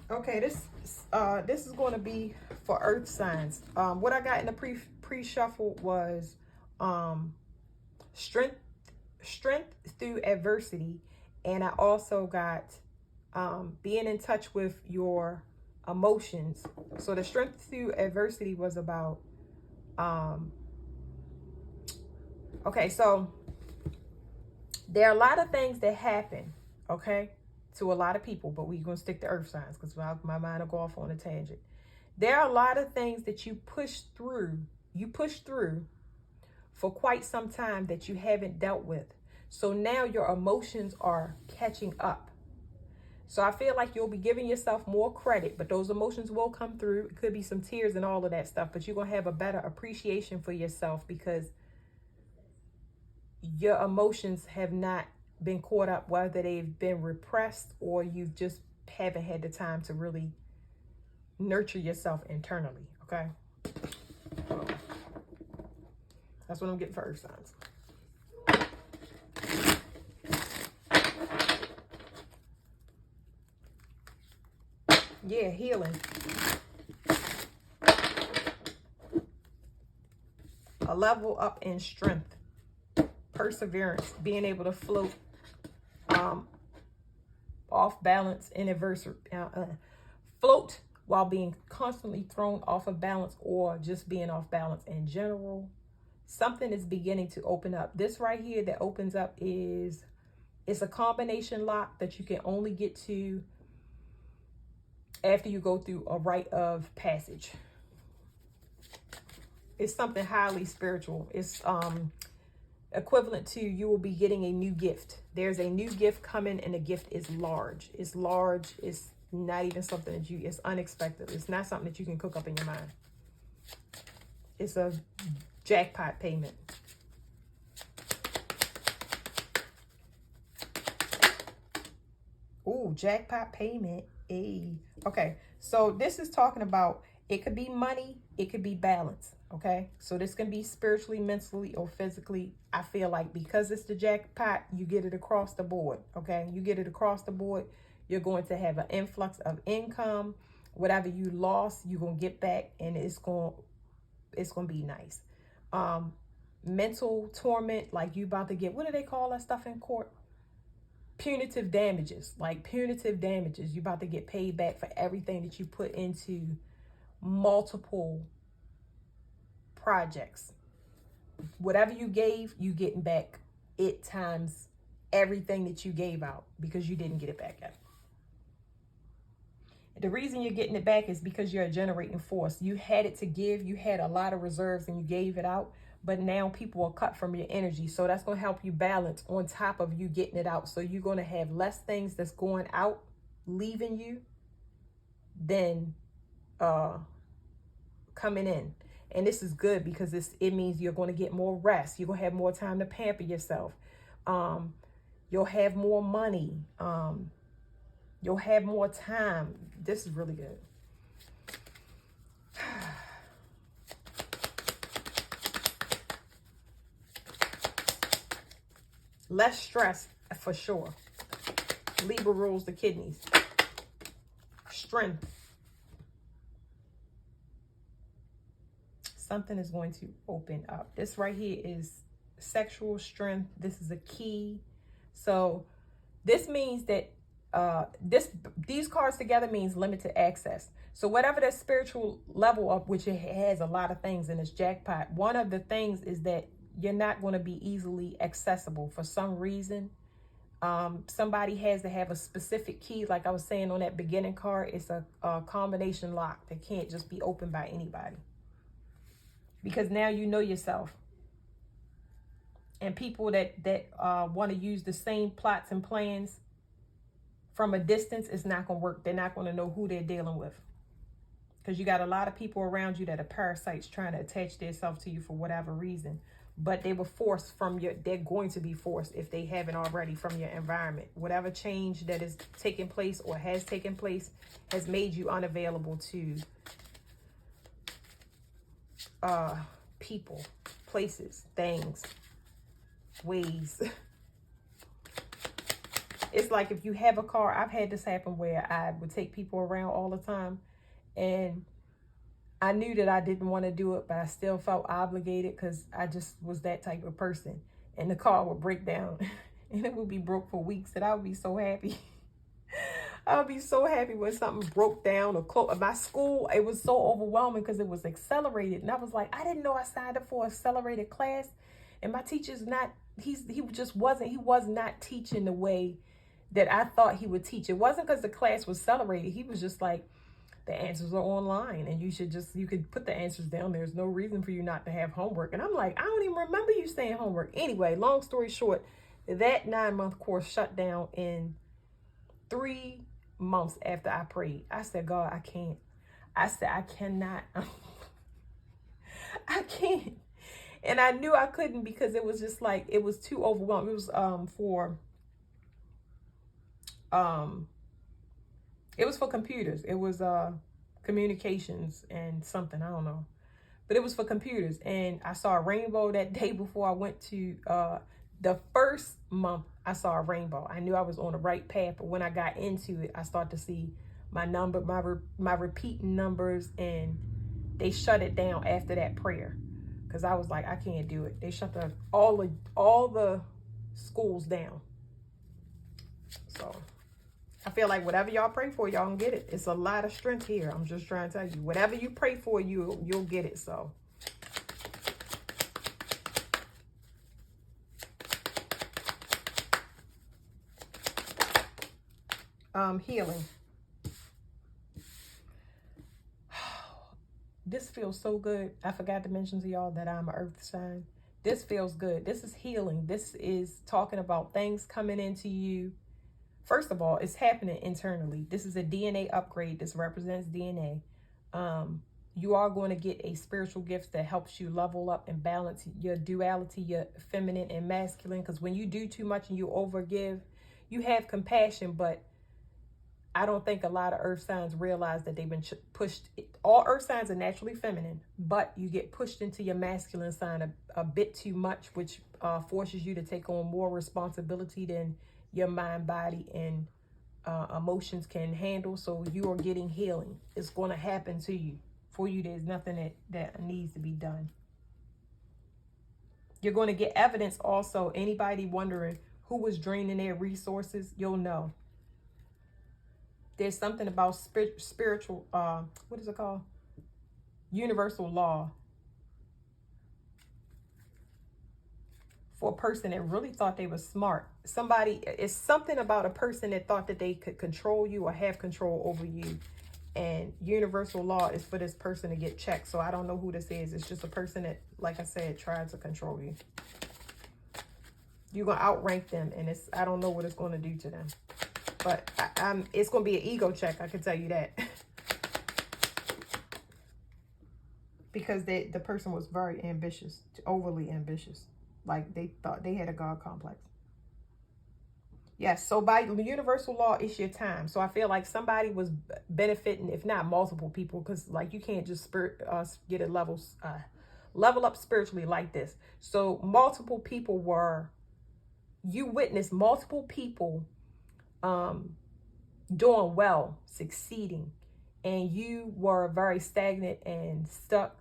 Okay, this is going to be for earth signs. What I got in the pre-shuffle was um strength strength through adversity, and I also got being in touch with your emotions. So the strength through adversity was about okay, so there are a lot of things that happen, okay, to a lot of people, but we're going to stick to earth signs because my mind will go off on a tangent. There are a lot of things that you push through for quite some time that you haven't dealt with. So now your emotions are catching up. So I feel like you'll be giving yourself more credit, but those emotions will come through. It could be some tears and all of that stuff, but you're going to have a better appreciation for yourself because your emotions have not been caught up, whether they've been repressed or you just haven't had the time to really nurture yourself internally. Okay, that's what I'm getting for earth signs. Yeah, healing, a level up in strength, perseverance, being able to float um off balance in adversity, float while being constantly thrown off of balance, or just being off balance in general. Something is beginning to open up. This right here that opens up is, it's a combination lock that you can only get to after you go through a rite of passage. It's something highly spiritual. It's equivalent to, you will be getting a new gift. There's a new gift coming, and the gift is large. It's large. It's not even something that it's unexpected. It's not something that you can cook up in your mind. It's a jackpot payment. Ooh, jackpot payment. Hey. Okay, so this is talking about, it could be money, it could be balance. Okay, so this can be spiritually, mentally, or physically. I feel like because it's the jackpot, you get it across the board. Okay, you get it across the board. You're going to have an influx of income. Whatever you lost, you're gonna get back, and it's gonna be nice. Mental torment, like you about to get, what do they call that stuff in court? Punitive damages. Like punitive damages, you're about to get paid back for everything that you put into multiple projects. Whatever you gave, you getting back it times everything that you gave out, because you didn't get it back yet. The reason you're getting it back is because you're a generating force. You had it to give, you had a lot of reserves, and you gave it out, but now people are cut from your energy. So that's going to help you balance on top of you getting it out. So you're going to have less things that's going out, leaving you, than coming in. And this is good because it means you're going to get more rest. You're going to have more time to pamper yourself. You'll have more money. You'll have more time. This is really good. Less stress for sure. Libra rules the kidneys. Strength. Something is going to open up. This right here is sexual strength. This is a key. So this means that these cards together means limited access. So whatever that spiritual level of, which it has a lot of things in this jackpot, one of the things is that you're not going to be easily accessible for some reason. Somebody has to have a specific key. Like I was saying on that beginning card, it's a combination lock that can't just be opened by anybody. Because now you know yourself. And people that want to use the same plots and plans from a distance, it's not going to work. They're not going to know who they're dealing with. Because you got a lot of people around you that are parasites trying to attach themselves to you for whatever reason. But they were forced they're going to be forced, if they haven't already, from your environment. Whatever change that is taking place or has taken place has made you unavailable to people, places, things, ways. It's like if you have a car, I've had this happen where I would take people around all the time, and I knew that I didn't want to do it, but I still felt obligated because I just was that type of person. And the car would break down and it would be broke for weeks, and I would be so happy. I would be so happy when something broke down or close. My school, it was so overwhelming because it was accelerated. And I was like, I didn't know I signed up for an accelerated class. And my teacher's not, he was not teaching the way that I thought he would teach. It wasn't because the class was accelerated. He was just like, the answers are online and you could put the answers down. There's no reason for you not to have homework. And I'm like, I don't even remember you saying homework. Anyway, long story short, that 9-month course shut down in 3 months after I prayed. I said, God, I can't. I said, I cannot. I can't. And I knew I couldn't because it was just like, it was too overwhelming. It was for computers. It was communications and something, I don't know. But it was for computers. And I saw a rainbow that day before I went to the first month. I saw a rainbow. I knew I was on the right path, but when I got into it, I started to see my repeating numbers, and they shut it down after that prayer because I was like, I can't do it. They shut all the schools down. So I feel like whatever y'all pray for, y'all can get it. It's a lot of strength here. I'm just trying to tell you, whatever you pray for, you'll get it. So healing. This feels so good. I forgot to mention to y'all that I'm an earth sign. This feels good. This is healing. This is talking about things coming into you. First of all, it's happening internally. This is a DNA upgrade. This represents DNA. You are going to get a spiritual gift that helps you level up and balance your duality, your feminine and masculine. Because when you do too much and you overgive, you have compassion, but I don't think a lot of earth signs realize that they've been pushed. All earth signs are naturally feminine, but you get pushed into your masculine sign a bit too much, which forces you to take on more responsibility than your mind, body, and emotions can handle. So you are getting healing. It's going to happen to you. For you, there's nothing that needs to be done. You're going to get evidence also. Anybody wondering who was draining their resources, you'll know. There's something about spiritual, what is it called? Universal law. For a person that really thought they were smart. It's something about a person that thought that they could control you or have control over you. And universal law is for this person to get checked. So I don't know who this is. It's just a person that, like I said, tried to control you. You're going to outrank them. And I don't know what it's going to do to them. But it's going to be an ego check, I can tell you that. Because the person was very ambitious, overly ambitious. Like they thought they had a God complex. Yes, so by universal law, it's your time. So I feel like somebody was benefiting, if not multiple people, because like you can't just get a level up spiritually like this. So multiple people you witnessed multiple people doing well, succeeding, and you were very stagnant and stuck.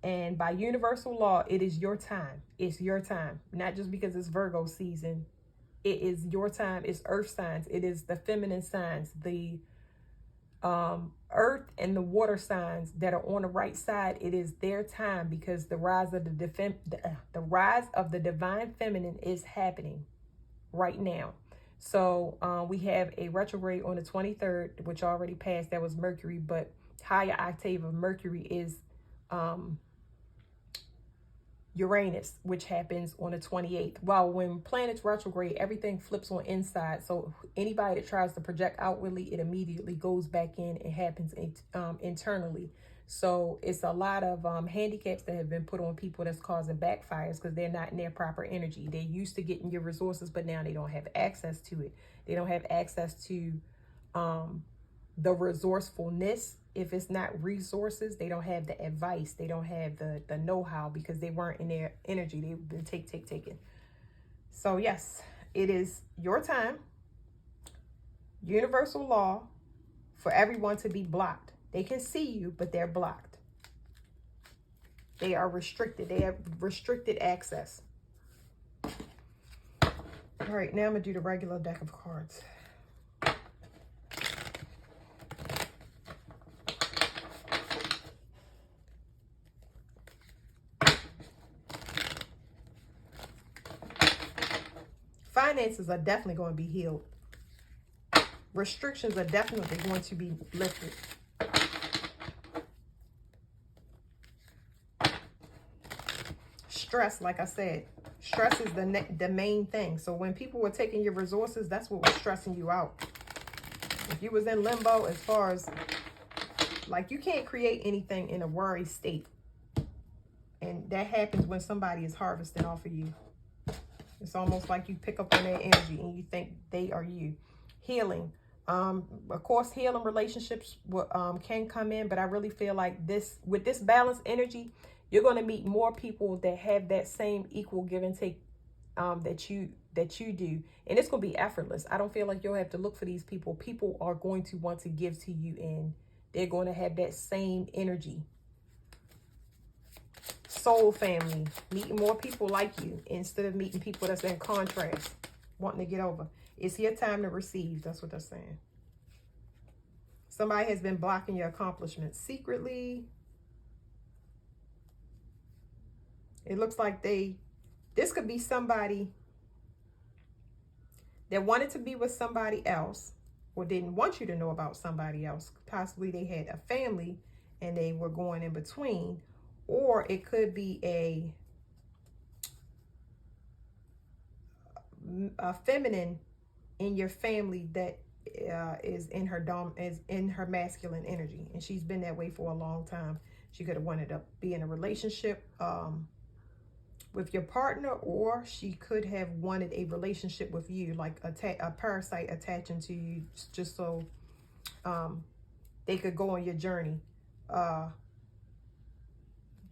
And by universal law, it is your time. It's your time. Not just because it's Virgo season. It is your time. It's earth signs. It is the feminine signs, the earth and the water signs that are on the right side. It is their time because the rise of the divine feminine is happening right now. So we have a retrograde on the 23rd, which already passed. That was Mercury, but higher octave of Mercury is Uranus, which happens on the 28th. While when planets retrograde, everything flips on inside. So anybody that tries to project outwardly, it immediately goes back in. It happens internally. So it's a lot of handicaps that have been put on people that's causing backfires because they're not in their proper energy. They're used to getting your resources, but now they don't have access to it. They don't have access to the resourcefulness. If it's not resources, they don't have the advice. They don't have the know-how because they weren't in their energy. They've been taken. So yes, it is your time. Universal law for everyone to be blocked. They can see you, but they're blocked. They are restricted. They have restricted access. All right, now I'm going to do the regular deck of cards. Finances are definitely going to be healed. Restrictions are definitely going to be lifted. Stress, like I said, stress is the main thing. So when people were taking your resources, that's what was stressing you out. If you was in limbo as far as, like, you can't create anything in a worry state. And that happens when somebody is harvesting off of you. It's almost like you pick up on their energy and you think they are you. Healing. Of course, healing relationships can come in, but I really feel like this, with this balanced energy, you're going to meet more people that have that same equal give and take that you do. And it's going to be effortless. I don't feel like you'll have to look for these people. People are going to want to give to you, and they're going to have that same energy. Soul family, meeting more people like you instead of meeting people that's in contrast, wanting to get over. It's your time to receive. That's what they're saying. Somebody has been blocking your accomplishments secretly. It looks like this could be somebody that wanted to be with somebody else or didn't want you to know about somebody else. Possibly they had a family and they were going in between. Or it could be a feminine in your family that is in her masculine energy, and she's been that way for a long time. She could have wanted to be in a relationship with your partner, or she could have wanted a relationship with you, like a parasite attaching to you, just so they could go on your journey.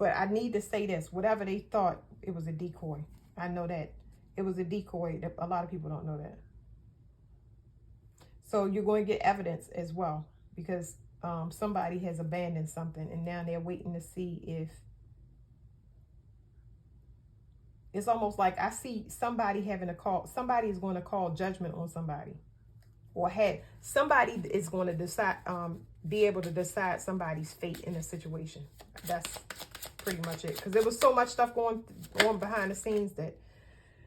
But I need to say this, whatever they thought, it was a decoy. I know that. It was a decoy. A lot of people don't know that. So you're going to get evidence as well, because somebody has abandoned something, and now they're waiting to see if... It's almost like I see somebody having a call. Somebody is going to call judgment on somebody. Or somebody is going to decide, be able to decide somebody's fate in a situation. That's pretty much it, because there was so much stuff going on behind the scenes that...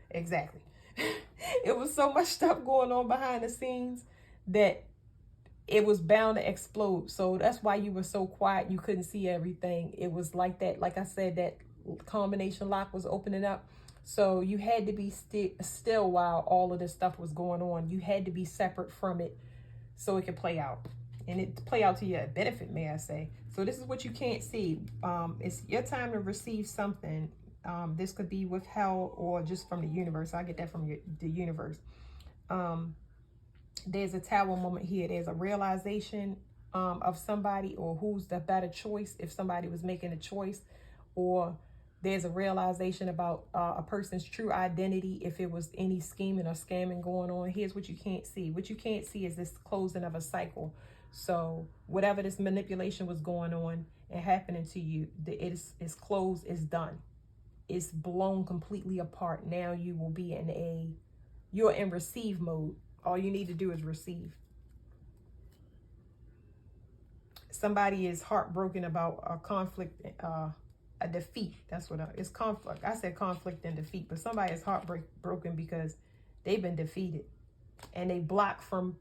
Exactly. It was so much stuff going on behind the scenes that it was bound to explode. So that's why you were so quiet. You couldn't see everything. It was like that. Like I said, that combination lock was opening up. So you had to be still while all of this stuff was going on. You had to be separate from it so it could play out. And it play out to your benefit, may I say. So this is what you can't see. It's your time to receive something. This could be withheld or just from the universe. I get that from the universe. There's a tower moment here. There's a realization of somebody, or who's the better choice if somebody was making a choice, or there's a realization about a person's true identity if it was any scheming or scamming going on. Here's what you can't see. What you can't see is this closing of a cycle. So whatever this manipulation was going on and happening to you, it's closed, it's done. It's blown completely apart. Now you will be you're in receive mode. All you need to do is receive. Somebody is heartbroken about a conflict, a defeat. That's what it's conflict. I said conflict and defeat, but somebody is heartbroken because they've been defeated, and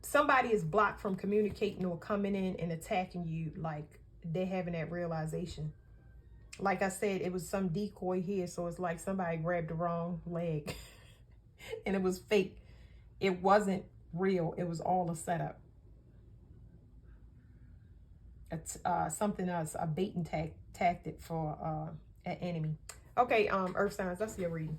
somebody is blocked from communicating or coming in and attacking you. Like, they're having that realization. Like I said, it was some decoy here, so it's like somebody grabbed the wrong leg and it was fake. It wasn't real. It was all a setup. It's something else, a bait and tactic for an enemy. Okay, Earth signs, that's your reading.